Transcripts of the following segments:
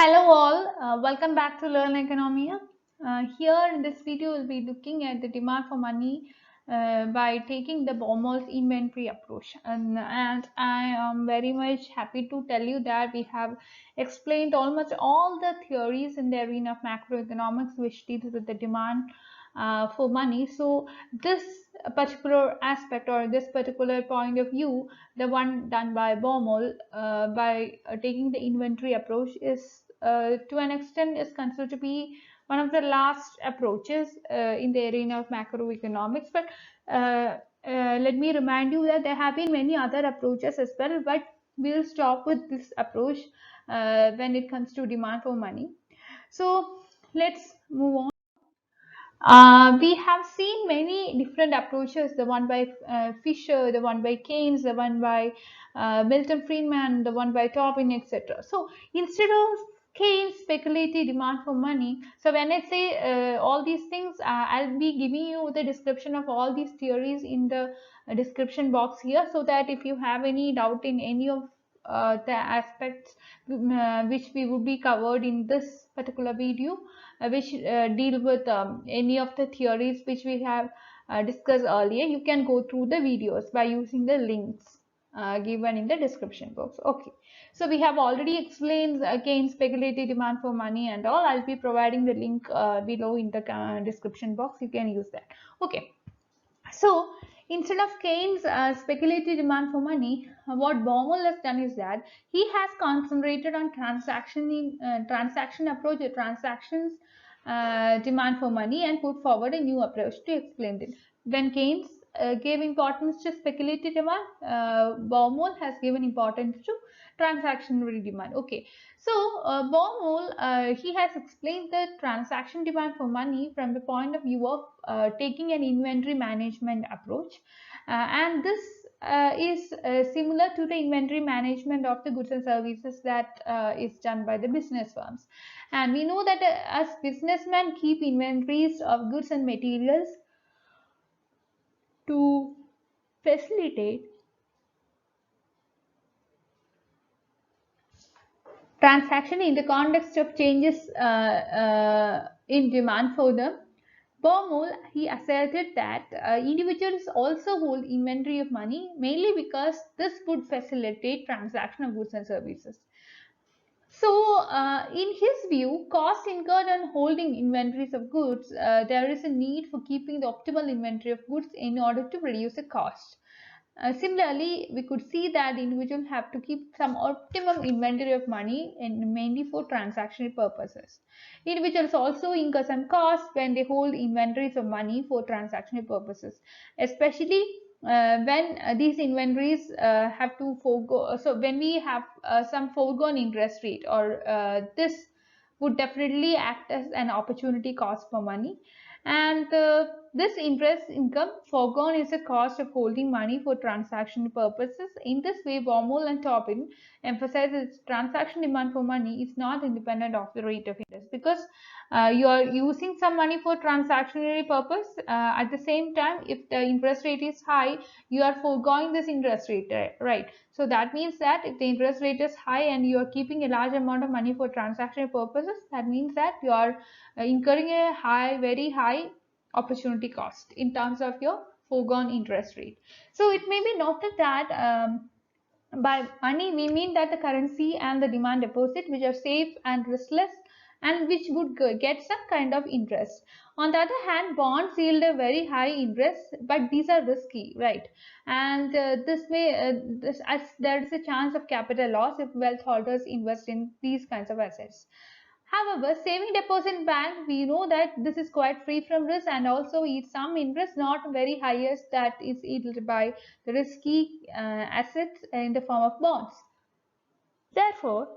Hello all, welcome back to Learn Economia. Here in this video, we'll be looking at the demand for money by taking the Baumol's inventory approach. And I am very much happy to tell you that we have explained almost all the theories in the arena of macroeconomics which deals with the demand for money. So this particular aspect or this particular point of view, the one done by Baumol by taking the inventory approach is to an extent is considered to be one of the last approaches in the arena of macroeconomics. But let me remind you that there have been many other approaches as well, but we'll stop with this approach when it comes to demand for money. So let's move on. We have seen many different approaches, the one by Fisher, the one by Keynes, the one by Milton Friedman, the one by Tobin, etc. So instead of Keynes speculative demand for money, so when I say all these things, I'll be giving you the description of all these theories in the description box here, so that if you have any doubt in any of the aspects which we would be covered in this particular video, which deal with any of the theories which we have discussed earlier, you can go through the videos by using the links given in the description box. Okay, so we have already explained again speculative demand for money and all. I'll be providing the link below in the description box. You can use that. Okay, so instead of Keynes' speculative demand for money, what Baumol has done is that he has concentrated on transaction approach, transactions demand for money, and put forward a new approach to explain it. When Keynes gave importance to speculative demand, Baumol has given importance to transactional demand. Okay, so Baumol he has explained the transaction demand for money from the point of view of taking an inventory management approach, and this is similar to the inventory management of the goods and services that is done by the business firms. And we know that as businessmen keep inventories of goods and materials to facilitate transaction in the context of changes in demand for them. Baumol, he asserted that individuals also hold inventory of money mainly because this would facilitate transaction of goods and services. So, in his view, cost incurred on holding inventories of goods, there is a need for keeping the optimal inventory of goods in order to reduce the cost. Similarly, we could see that individuals have to keep some optimum inventory of money and mainly for transactional purposes. Individuals also incur some costs when they hold inventories of money for transactional purposes, especially when these inventories have to forego. So when we have some foregone interest rate, or this would definitely act as an opportunity cost for money. And this interest income foregone is a cost of holding money for transaction purposes. In this way, Baumol and Tobin emphasizes transaction demand for money is not independent of the rate of interest, because you are using some money for transactionary purpose. At the same time, if the interest rate is high, you are foregoing this interest rate, right? So that means that if the interest rate is high and you are keeping a large amount of money for transactional purposes, that means that you are incurring a very high opportunity cost in terms of your foregone interest rate. So it may be noted that by money we mean that the currency and the demand deposit which are safe and riskless and which would get some kind of interest. On the other hand, bonds yield a very high interest, but these are risky, right? And as there is a chance of capital loss if wealth holders invest in these kinds of assets. However, saving deposit bank, we know that this is quite free from risk and also yields some interest, not very highest that is yielded by the risky assets in the form of bonds. Therefore,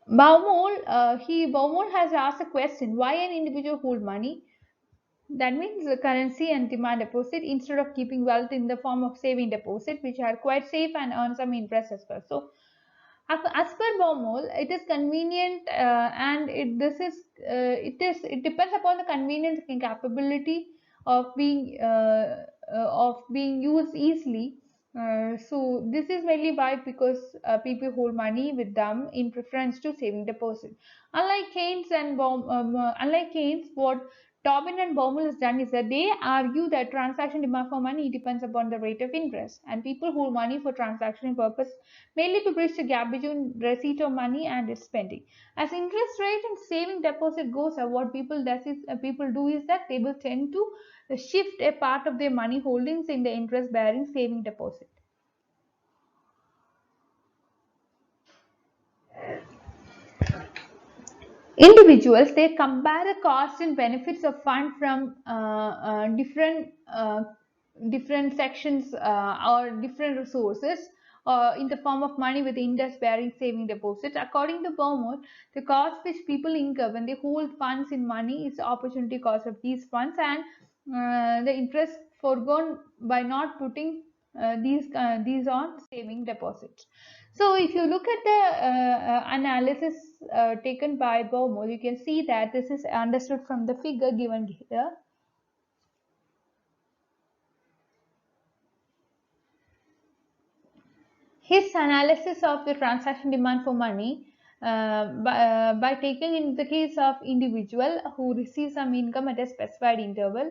Baumol has asked a question: why an individual hold money? That means the currency and demand deposit instead of keeping wealth in the form of saving deposit, which are quite safe and earn some interest as well. So as per Baumol, it is convenient and it depends upon the convenience and capability of being used easily So this is mainly why because people hold money with them in preference to saving deposit. Unlike Keynes, what Tobin and Baumol has done is that they argue that transaction demand for money depends upon the rate of interest, and people hold money for transaction purpose mainly to bridge the gap between receipt of money and its spending. As interest rate and saving deposit goes up, what people do is that they will tend to shift a part of their money holdings in the interest bearing saving deposit. Individuals, they compare the cost and benefits of fund from different sections or different resources in the form of money with interest bearing saving deposits. According to Baumol, the cost which people incur when they hold funds in money is the opportunity cost of these funds, and the interest foregone by not putting these on saving deposits. So if you look at the analysis taken by Baumol, you can see that this is understood from the figure given here. His analysis of the transaction demand for money by taking in the case of individual who receives some income at a specified interval,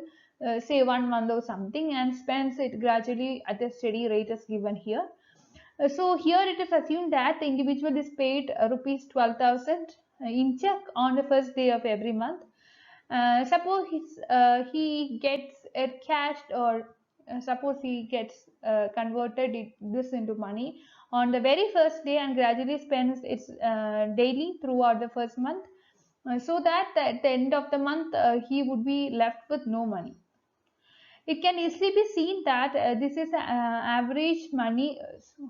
say 1 month or something, and spends it gradually at a steady rate as given here. So here it is assumed that the individual is paid rupees 12,000 in check on the first day of every month. Suppose he gets it cashed, or suppose he gets this into money on the very first day and gradually spends it daily throughout the first month, so that at the end of the month he would be left with no money. It can easily be seen that this is average money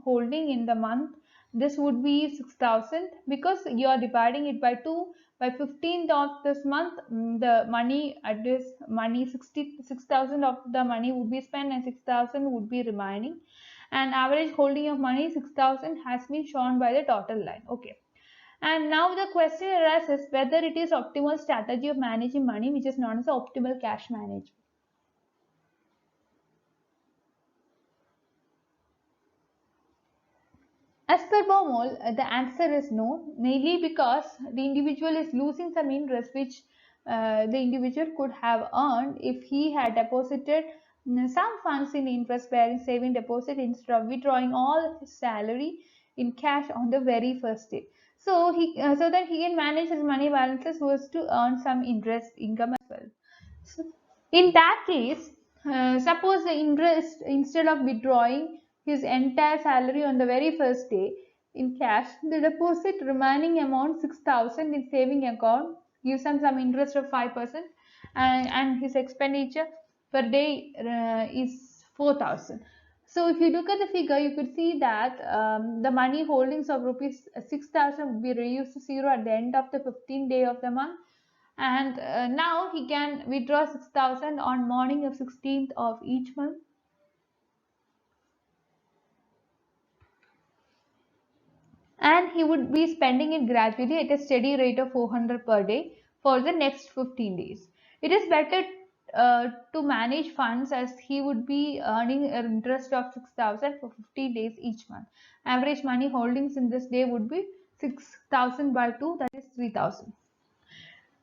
holding in the month. This would be 6,000 because you are dividing it by 2. By 15th of this month, the money at this money 66,000 of the money would be spent and 6,000 would be remaining. And average holding of money 6,000 has been shown by the total line. Okay. And now the question arises whether it is optimal strategy of managing money, which is known as optimal cash management. As per Baumol, the answer is no, mainly because the individual is losing some interest which the individual could have earned if he had deposited some funds in interest bearing saving deposit instead of withdrawing all of his salary in cash on the very first day. So that he can manage his money balances was to earn some interest income as well. So, in that case, suppose the interest, instead of withdrawing his entire salary on the very first day in cash, the deposit remaining amount 6,000 in saving account gives him some interest of 5%, and his expenditure per day is 4,000. So if you look at the figure, you could see that the money holdings of rupees 6,000 would be reduced to zero at the end of the 15th day of the month, and now he can withdraw 6,000 on morning of 16th of each month, and he would be spending it gradually at a steady rate of 400 per day for the next 15 days. It is better to manage funds as he would be earning an interest of 6,000 for 15 days each month. Average money holdings in this day would be 6,000 by 2, that is 3,000.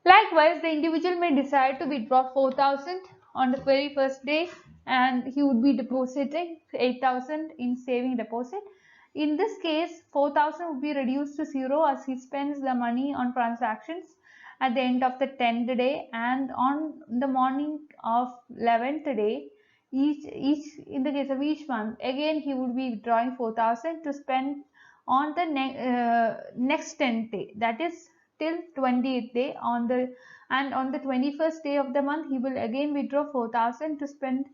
Likewise, the individual may decide to withdraw 4,000 on the very first day, and he would be depositing 8,000 in saving deposit. In this case, 4,000 would be reduced to zero as he spends the money on transactions at the end of the 10th day, and on the morning of 11th day, each in the case of each month, again he would be withdrawing 4,000 to spend on the next 10th day, that is till 20th day. On the 21st day of the month, he will again withdraw 4,000 to spend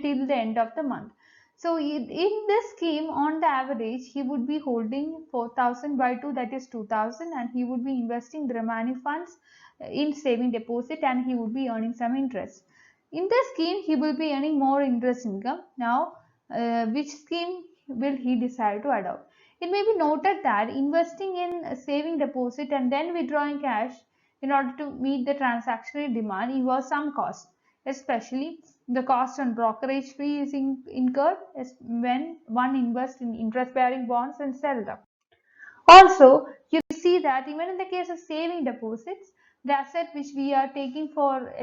till the end of the month. So in this scheme, on the average, he would be holding 4,000 by 2, that is 2,000, and he would be investing the remaining funds in saving deposit, and he would be earning some interest. In this scheme, he will be earning more interest income. Now, which scheme will he decide to adopt? It may be noted that investing in a saving deposit and then withdrawing cash in order to meet the transactional demand involves some cost, especially The cost on brokerage fee is incurred when one invests in interest-bearing bonds and sell them. Also, you see that even in the case of saving deposits, the asset which we are taking for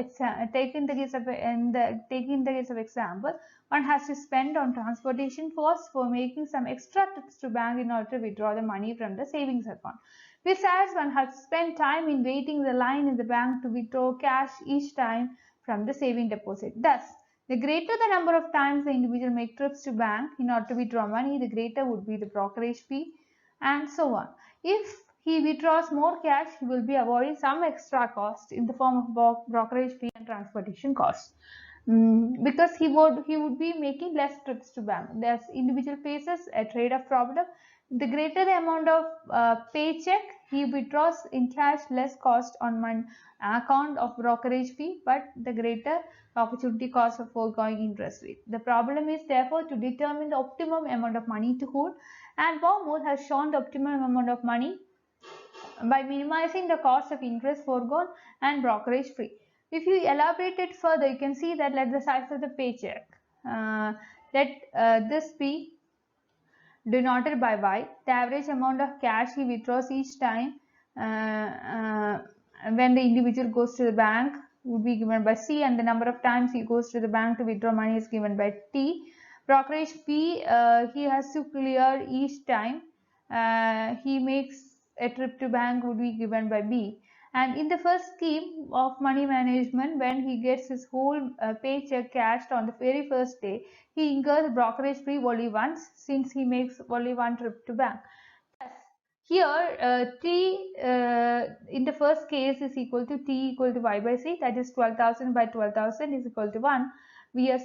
taking the case of example, one has to spend on transportation costs for making some extra trips to bank in order to withdraw the money from the savings account. Besides, one has to spend time in waiting the line in the bank to withdraw cash each time from the saving deposit. Thus, the greater the number of times the individual make trips to bank in order to withdraw money, the greater would be the brokerage fee, and so on. If he withdraws more cash, he will be avoiding some extra cost in the form of brokerage fee and transportation costs. Because he would be making less trips to bank. As individual faces a trade-off problem, the greater the amount of paycheck he withdraws in cash, less cost on one account of brokerage fee, but the greater opportunity cost of foregoing interest rate. The problem is therefore to determine the optimum amount of money to hold, and Baumol has shown the optimum amount of money by minimizing the cost of interest foregone and brokerage fee. If you elaborate it further, you can see that let the size of the paycheck, let this be denoted by Y, the average amount of cash he withdraws each time when the individual goes to the bank would be given by C, and the number of times he goes to the bank to withdraw money is given by T. Brokerage fee he has to clear each time he makes a trip to bank would be given by B. And in the first scheme of money management, when he gets his whole paycheck cashed on the very first day, he incurs brokerage fee only once, since he makes only one trip to bank. Thus, here T in the first case is equal to T equal to Y by C, that is 12,000 by 12,000 is equal to 1. Here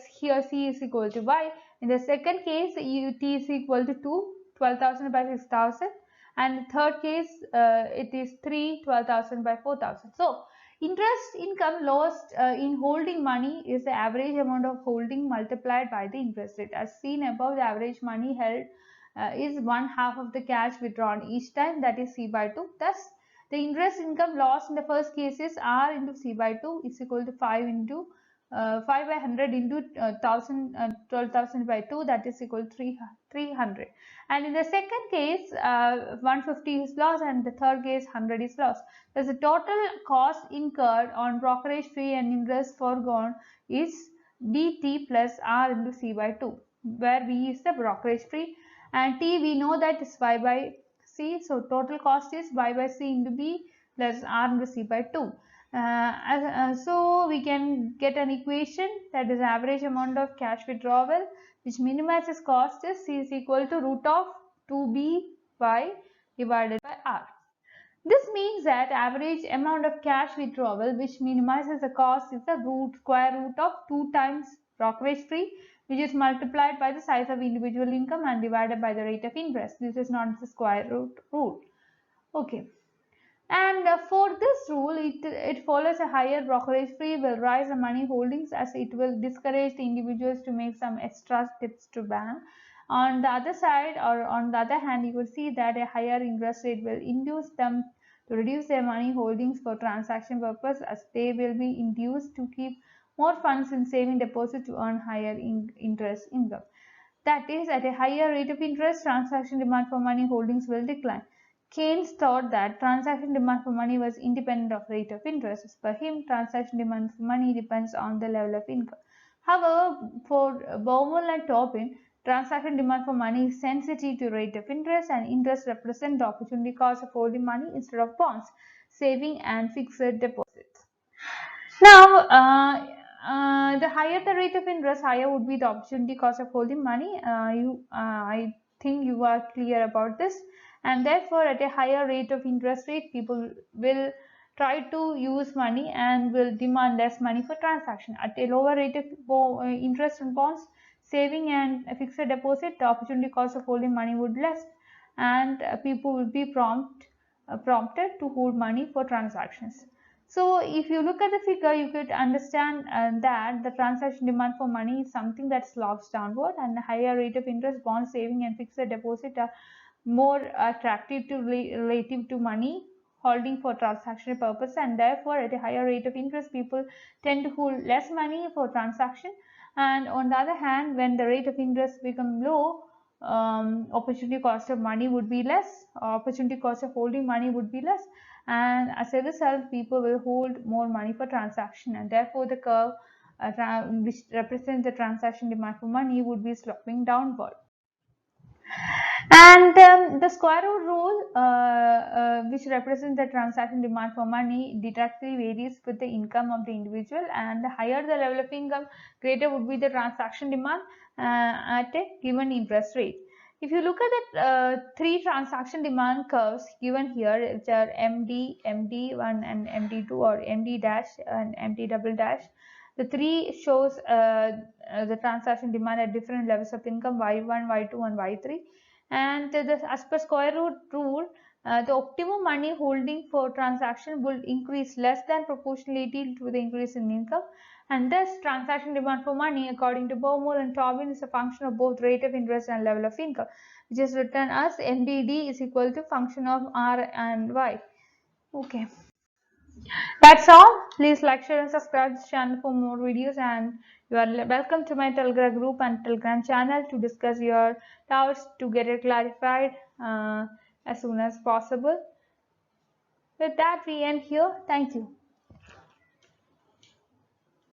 C is equal to Y. In the second case, T is equal to 2, 12,000 by 6,000. And third case, it is 3, 12,000 by 4,000. So, interest income lost in holding money is the average amount of holding multiplied by the interest rate. As seen above, the average money held is 1/2 of the cash withdrawn each time, that is C by 2. Thus, the interest income lost in the first case is R into C by 2 is equal to 5 into 5 by 100 into 12,000 by 2, that is equal to 300. And in the second case, 150 is lost, and the third case 100 is lost. Thus, the total cost incurred on brokerage fee and interest foregone is BT plus R into C by 2, where B is the brokerage fee and T we know that is Y by C. So, total cost is Y by C into B plus R into C by 2. So we can get an equation that is average amount of cash withdrawal which minimizes cost is C is equal to root of 2BY divided by R. This means that average amount of cash withdrawal which minimizes the cost is the square root of 2 times brokerage fee, which is multiplied by the size of individual income and divided by the rate of interest. This is not the square root rule. Okay. And for this rule, it follows a higher brokerage fee will rise the money holdings, as it will discourage the individuals to make some extra trips to bank. On the other side, or on the other hand, you will see that a higher interest rate will induce them to reduce their money holdings for transaction purpose, as they will be induced to keep more funds in saving deposit to earn higher interest income. That is, at a higher rate of interest, transaction demand for money holdings will decline. Keynes thought that transaction demand for money was independent of rate of interest. As per him, transaction demand for money depends on the level of income. However, for Baumol and Taubin, transaction demand for money is sensitive to rate of interest, and interest represents the opportunity cost of holding money instead of bonds, saving and fixed deposits. Now, the higher the rate of interest, higher would be the opportunity cost of holding money. I think you are clear about this. And therefore, at a higher rate of interest rate, people will try to use money and will demand less money for transaction. At a lower rate of interest on bonds, saving and a fixed deposit, the opportunity cost of holding money would less, and people will be prompted to hold money for transactions. So, if you look at the figure, you could understand that the transaction demand for money is something that slopes downward, and the higher rate of interest, bond saving and fixed deposit are more attractive to relative to money holding for transactional purpose, and therefore at a higher rate of interest people tend to hold less money for transaction. And on the other hand, when the rate of interest become low, opportunity cost of money would be less, opportunity cost of holding money would be less, and as a result people will hold more money for transaction, and therefore the curve which represents the transaction demand for money would be sloping downward. And the square root rule, which represents the transaction demand for money, directly varies with the income of the individual, and the higher the level of income, greater would be the transaction demand at a given interest rate. If you look at the three transaction demand curves given here, which are MD, MD1 and MD2, or MD dash and MD double dash, the three shows the transaction demand at different levels of income, Y1, Y2 and Y3. And as per square root rule, the optimum money holding for transaction will increase less than proportionally to the increase in income, and thus transaction demand for money according to Baumol and Tobin is a function of both rate of interest and level of income, which is written as MDD is equal to function of R and Y. Okay, that's all. Please like, share and subscribe this channel for more videos, and you are welcome to my Telegram group and Telegram channel to discuss your doubts, to get it clarified as soon as possible. With that, we end here. Thank you.